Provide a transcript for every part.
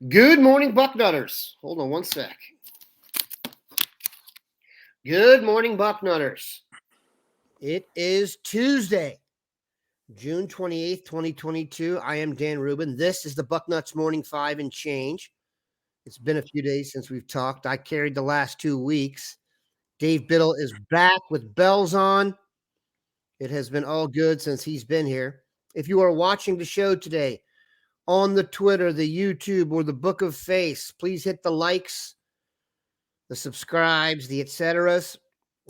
Good morning, Bucknutters. Hold on one sec. Good morning, Bucknutters. It is Tuesday, June 28th, 2022. I am Dan Rubin. This is the Bucknuts Morning 5 and change. It's been a few days since we've talked. I carried the last 2 weeks. Dave Biddle is back with bells on. It has been all good since he's been here. If you are watching the show today on the Twitter, the YouTube, or the Book of Face, please hit the likes, the subscribes, the etceteras.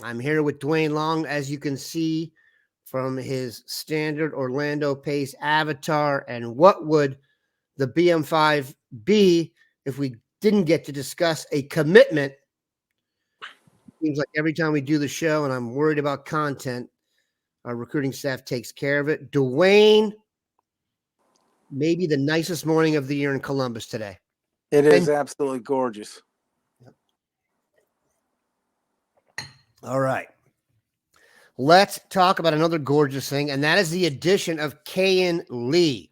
I'm here with Duane Long, as you can see from his standard Orlando Pace avatar. And what would the BM5 be if we didn't get to discuss a commitment? Seems like every time we do the show and I'm worried about content, our recruiting staff takes care of it. Duane, maybe the nicest morning of the year in Columbus today. It is absolutely gorgeous. All right. Let's talk about another gorgeous thing, and that is the addition of Kayin Lee,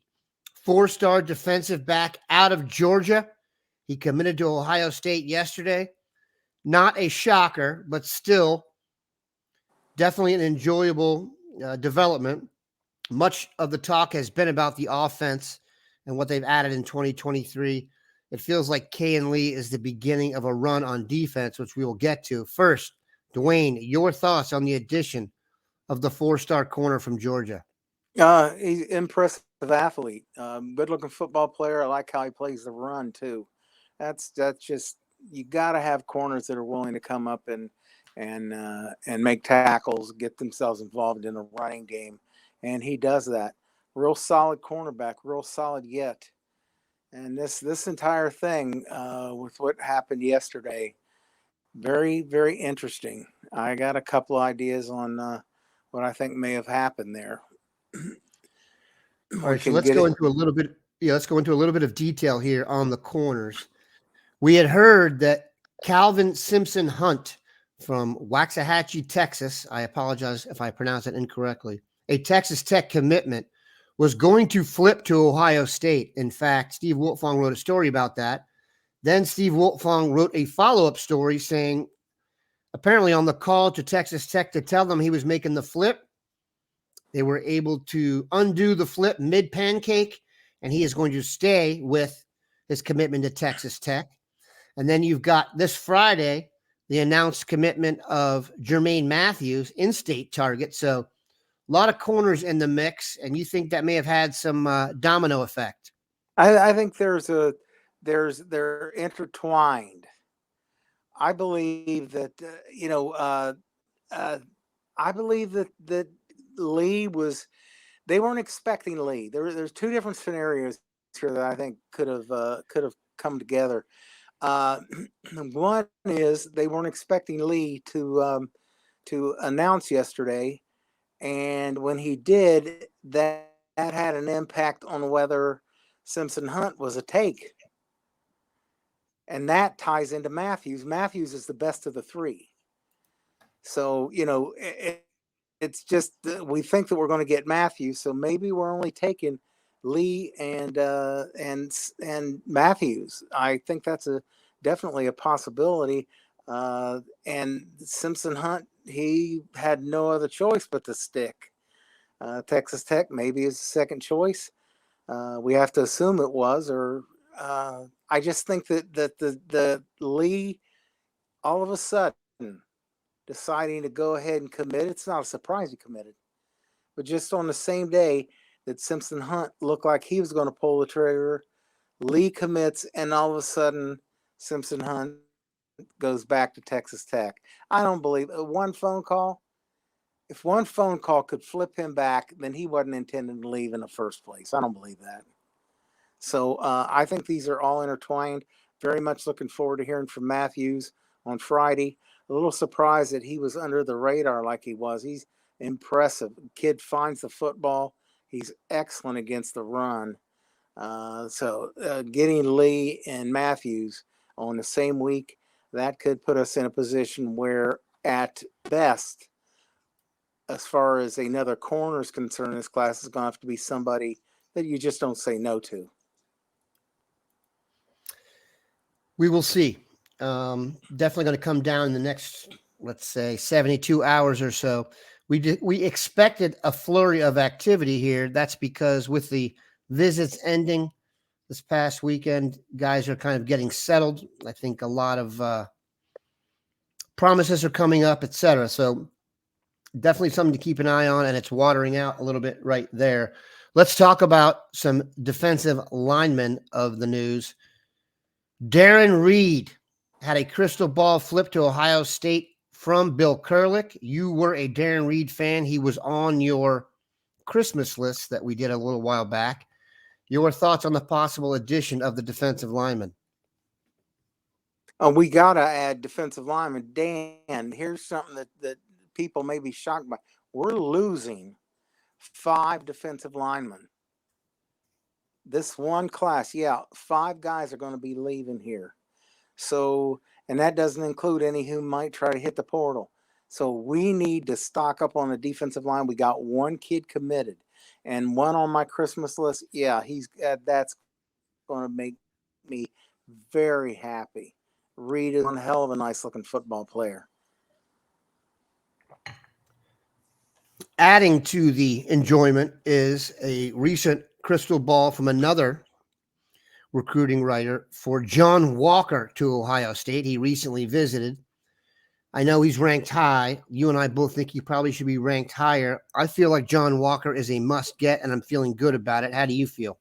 4-star defensive back out of Georgia. He committed to Ohio State yesterday. Not a shocker, but still definitely an enjoyable development. Much of the talk has been about the offense and what they've added in 2023. It feels like Kayin Lee is the beginning of a run on defense, which we will get to. First, Duane, your thoughts on the addition of the 4-star corner from Georgia? He's an impressive athlete, good-looking football player. I like how he plays the run too. That's just, you got to have corners that are willing to come up and make tackles, get themselves involved in a running game, and he does that. Real solid cornerback, real solid yet. And this entire thing with what happened yesterday, very, very interesting. I got a couple of ideas on what I think may have happened there. All right, so let's go into a little bit. Yeah, let's go into a little bit of detail here on the corners. We had heard that Calvin Simpson Hunt from Waxahachie, Texas, I apologize if I pronounce it incorrectly, a Texas Tech commitment, was going to flip to Ohio State. In fact, Steve Wiltfong wrote a story about that. Then Steve Wiltfong wrote a follow-up story saying, apparently on the call to Texas Tech to tell them he was making the flip, they were able to undo the flip mid-pancake, and he is going to stay with his commitment to Texas Tech. And then you've got this Friday, the announced commitment of Jermaine Matthews, in-state target. So a lot of corners in the mix, and you think that may have had some domino effect? I think they're intertwined. I believe that I believe that Lee was. They weren't expecting Lee. There's two different scenarios here that I think could have come together. One is they weren't expecting Lee to announce yesterday, and when he did, that had an impact on whether Simpson Hunt was a take. And that ties into Matthews. Matthews is the best of the three. So, it's just we think that we're going to get Matthews. So maybe we're only taking Lee and Matthews. I think that's definitely a possibility. And Simpson Hunt, he had no other choice but to stick. Texas Tech maybe is the second choice. We have to assume it was, or I just think that the Lee, all of a sudden, deciding to go ahead and commit. It's not a surprise he committed, but just on the same day that Simpson Hunt looked like he was going to pull the trigger, Lee commits, and all of a sudden Simpson Hunt goes back to Texas Tech. I don't believe one phone call. If one phone call could flip him back, then he wasn't intending to leave in the first place. I don't believe that. So I think these are all intertwined. Very much looking forward to hearing from Matthews on Friday. A little surprised that he was under the radar like he was. He's impressive. Kid finds the football. He's excellent against the run. So getting Lee and Matthews on the same week, that could put us in a position where at best, as far as another corner is concerned, this class is going to have to be somebody that you just don't say no to. We will see. Definitely going to come down in the next, let's say, 72 hours or so. We expected a flurry of activity here. That's because with the visits ending this past weekend, guys are kind of getting settled. I think a lot of promises are coming up, etc. So definitely something to keep an eye on, and it's watering out a little bit right there. Let's talk about some defensive linemen of the news. Darron Reed had a crystal ball flip to Ohio State from Bill Kurlick. You were a Darron Reed fan. He was on your Christmas list that we did a little while back. Your thoughts on the possible addition of the defensive lineman? We got to add defensive lineman. Dan, here's something that people may be shocked by. We're losing 5 defensive linemen. This one class, 5 guys are going to be leaving here. So, and that doesn't include any who might try to hit the portal. So we need to stock up on the defensive line. We got 1 kid committed and one on my Christmas list. Yeah, that's going to make me very happy. Reed is one hell of a nice looking football player. Adding to the enjoyment is a recent crystal ball from another recruiting writer for John Walker to Ohio State. He recently visited. I know he's ranked high. You and I both think he probably should be ranked higher. I feel like John Walker is a must get, and I'm feeling good about it. How do you feel?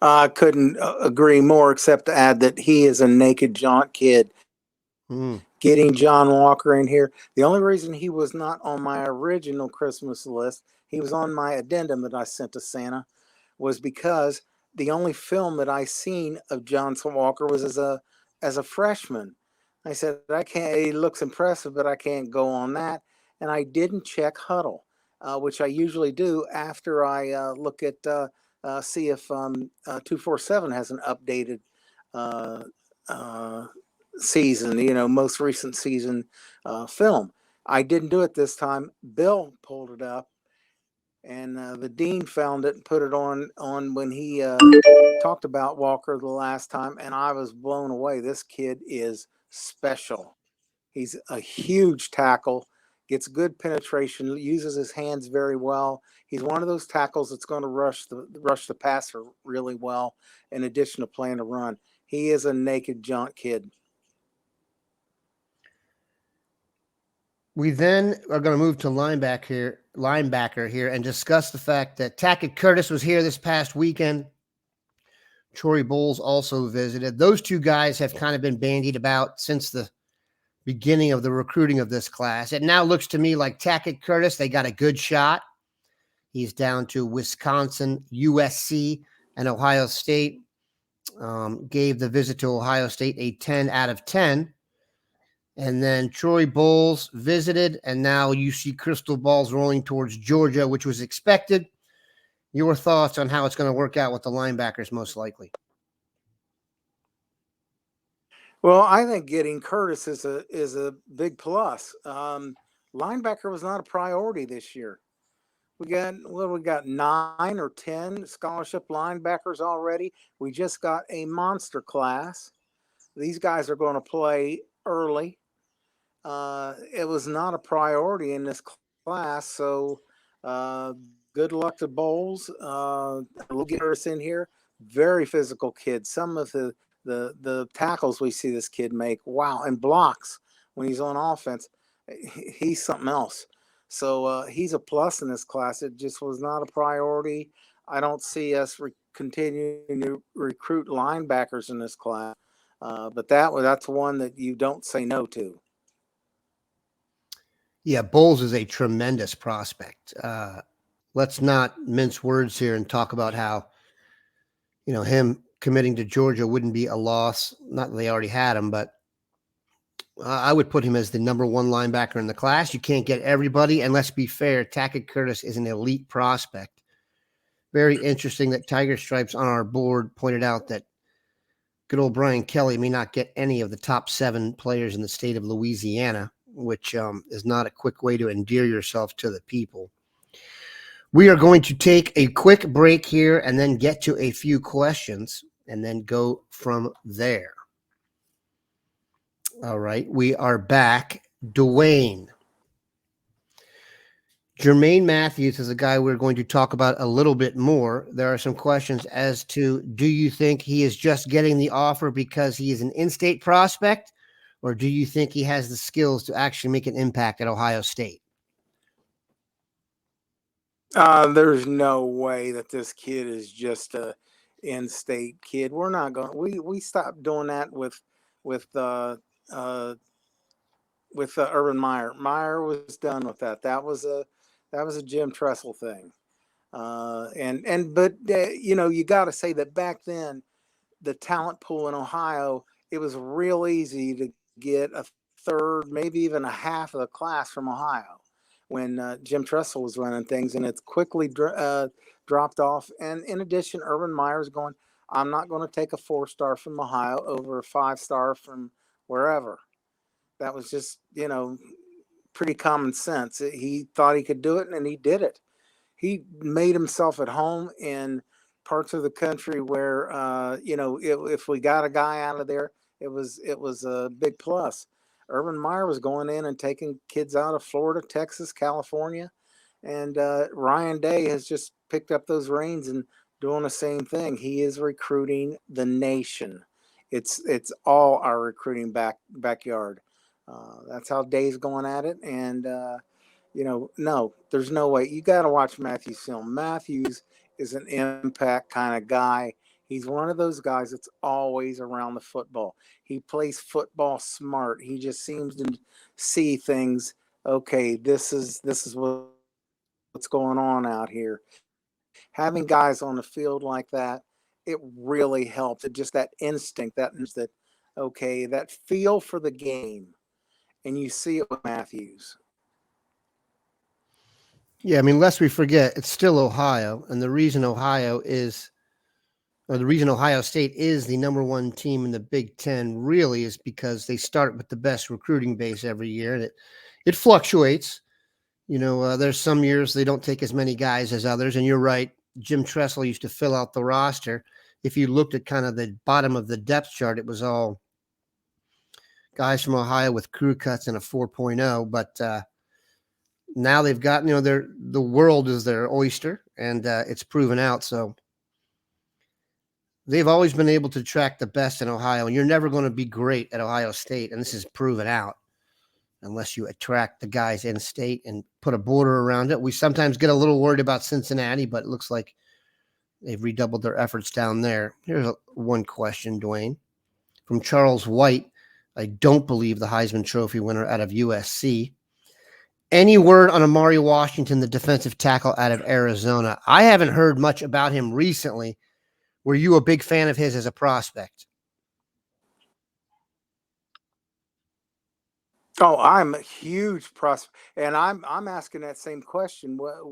I couldn't agree more, except to add that he is a naked jaunt kid. Getting John Walker in here. The only reason he was not on my original Christmas list, he was on my addendum that I sent to Santa, was because the only film that I seen of Johnson Walker was as a freshman. I said, I can't, he looks impressive, but I can't go on that. And I didn't check Huddle, which I usually do after I look at see if 247 has an updated season, most recent season film. I didn't do it this time. Bill pulled it up, and the dean found it and put it on when he talked about Walker the last time, and I was blown away. This kid is special. He's a huge tackle, gets good penetration, uses his hands very well. He's one of those tackles that's going to rush the passer really well, in addition to playing the run. He is a naked jaunt kid. We then are going to move to linebacker here and discuss the fact that Tackett Curtis was here this past weekend. Troy Bowles also visited. Those 2 guys have kind of been bandied about since the beginning of the recruiting of this class. It now looks to me like Tackett Curtis, they got a good shot. He's down to Wisconsin, USC, and Ohio State. Gave the visit to Ohio State a 10 out of 10. And then Troy Bowles visited, and now you see crystal balls rolling towards Georgia, which was expected. Your thoughts on how it's going to work out with the linebackers most likely? Well, I think getting Curtis is a big plus. Linebacker was not a priority this year. We got 9 or 10 scholarship linebackers already. We just got a monster class. These guys are going to play early. It was not a priority in this class, so good luck to Bowles. We'll get us in here. Very physical kid. Some of the tackles we see this kid make, wow, and blocks when he's on offense, he's something else. So he's a plus in this class. It just was not a priority. I don't see us continuing to recruit linebackers in this class, but that's one that you don't say no to. Yeah, Bowles is a tremendous prospect. Let's not mince words here and talk about how, him committing to Georgia wouldn't be a loss. Not that they already had him, but I would put him as the number 1 linebacker in the class. You can't get everybody. And let's be fair, Tackett Curtis is an elite prospect. Very interesting that Tiger Stripes on our board pointed out that good old Brian Kelly may not get any of the top 7 players in the state of Louisiana, which is not a quick way to endear yourself to the people. We are going to take a quick break here and then get to a few questions. and then go from there. All right, we are back. Duane. Jermaine Matthews is a guy we're going to talk about a little bit more. There are some questions as to, do you think he is just getting the offer because he is an in-state prospect, or do you think he has the skills to actually make an impact at Ohio State? There's no way that this kid is just a in-state kid. We're not going. We stopped doing that with Urban Meyer. Meyer was done with that. That was a Jim Tressel thing. But you got to say that back then, the talent pool in Ohio, it was real easy to get a third, maybe even a half of the class from Ohio when Jim Tressel was running things, and it's quickly dropped off. And in addition, Urban Meyer's going, I'm not going to take a 4-star from Ohio over a 5-star from wherever. That was just, pretty common sense. He thought he could do it, and he did it. He made himself at home in parts of the country where, if we got a guy out of there, it was a big plus. Urban Meyer was going in and taking kids out of Florida, Texas, California, and Ryan Day has just picked up those reins and doing the same thing. He is recruiting the nation. It's all our recruiting backyard. That's how Day's going at it, and no, there's no way. You got to watch Matthews' film. Matthews is an impact kind of guy. He's one of those guys that's always around the football. He plays football smart. He just seems to see things. Okay, this is what's going on out here. Having guys on the field like that, it really helps. It just that instinct, that okay, that feel for the game, and you see it with Matthews. Yeah, I mean, lest we forget, it's still Ohio, and the reason Ohio State is the number one team in the Big Ten really is because they start with the best recruiting base every year, and it fluctuates. There's some years they don't take as many guys as others, and you're right. Jim Tressel used to fill out the roster. If you looked at kind of the bottom of the depth chart, it was all guys from Ohio with crew cuts and a 4.0, but now they've got, the world is their oyster, and it's proven out. So they've always been able to attract the best in Ohio, and you're never going to be great at Ohio State, and this is proven out, unless you attract the guys in state and put a border around it. We sometimes get a little worried about Cincinnati, but it looks like they've redoubled their efforts down there. Here's one question, Duane, from Charles White. I don't believe the Heisman Trophy winner out of USC. Any word on Amari Washington, the defensive tackle out of Arizona? I haven't heard much about him recently. Were you a big fan of his as a prospect? Oh, I'm a huge prospect, and I'm asking that same question. Let's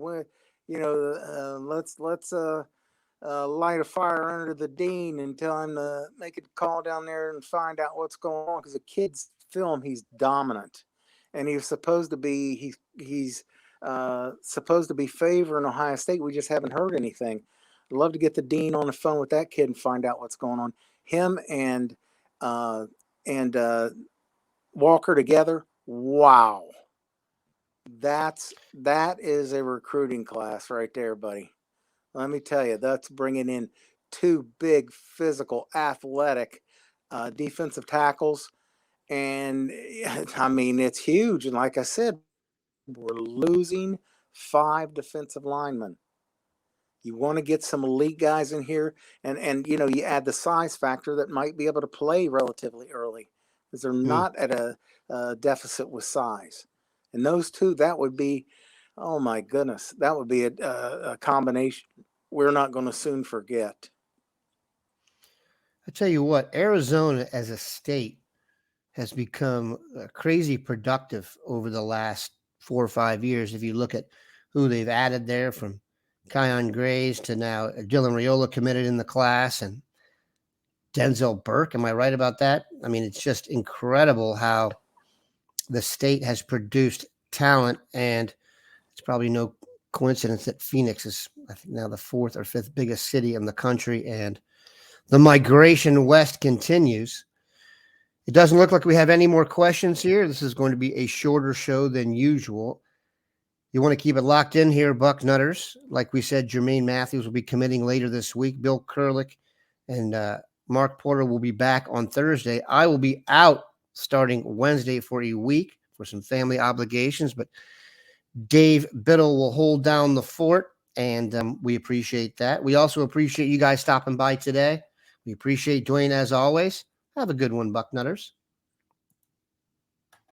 light a fire under the dean and tell him to make a call down there and find out what's going on, because the kid's film, he's dominant, and he's supposed to be he's supposed to be favoring Ohio State. We just haven't heard anything. I'd love to get the dean on the phone with that kid and find out what's going on. Him and Walker together. Wow. That is a recruiting class right there, buddy. Let me tell you, that's bringing in two big, physical, athletic defensive tackles. And I mean, it's huge. And like I said, we're losing 5 defensive linemen. You want to get some elite guys in here, and you add the size factor that might be able to play relatively early, because they're not at a deficit with size. And those two, that would be, oh my goodness, that would be a combination we're not going to soon forget. I tell you what, Arizona as a state has become crazy productive over the last 4 or 5 years. If you look at who they've added there, from Keon Grays to now Dylan Raiola committed in the class, and Denzel Burke. Am I right about that? I mean, it's just incredible how the state has produced talent, and it's probably no coincidence that Phoenix is, I think, now the 4th or 5th biggest city in the country, and The migration west continues. It doesn't look like we have any more questions here. This is going to be a shorter show than usual. You want to keep it locked in here, Bucknutters. Like we said, Jermaine Matthews will be committing later this week. Bill Kurlick and Mark Porter will be back on Thursday. I will be out starting Wednesday for a week for some family obligations, but Dave Biddle will hold down the fort, and we appreciate that. We also appreciate you guys stopping by today. We appreciate Duane as always. Have a good one, Bucknutters.